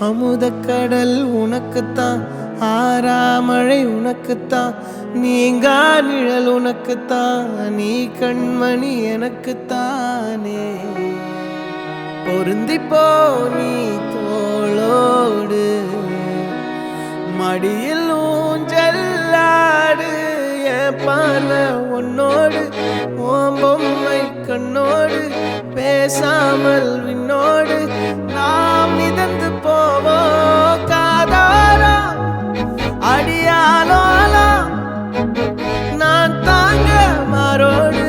அமுதக்கடல் உனக்குத்தான், ஆறாமழை உனக்குத்தான், நீங்கா நிழல் உனக்குத்தான், நீ கண்மணி எனக்குத்தானே. பொருந்திப்போ நீ தோளோடு, மடியில் ஊஞ்சல்லாடு, என் பார்வை உன்னோடு, ஓம் பொம்மை கண்ணோடு, பேசாமல் விண்ணோடு நாம் மிதந்து போவோம் காதாரா அடியாலோலா, நான் தாங்க மாறோடு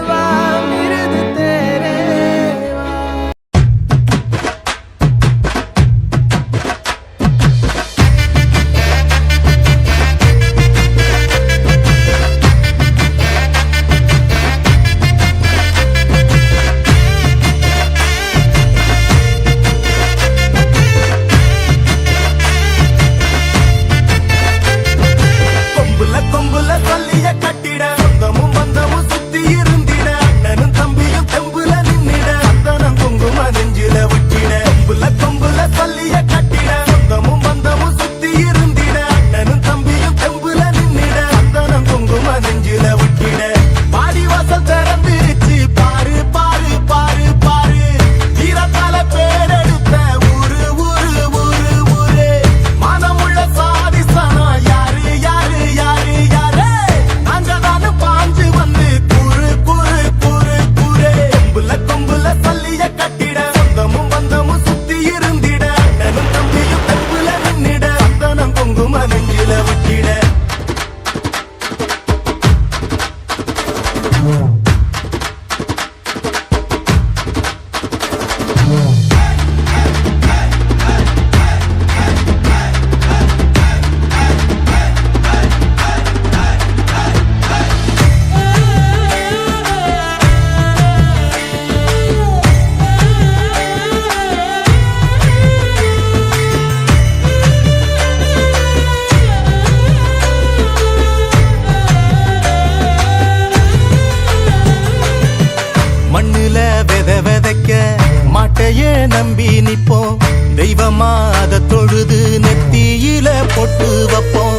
வா மிருது தேரே வா. மாட்டையே நம்பி நிப்போம், தெய்வமா அதை தொழுது நெத்தியில பொட்டு வைப்போம்.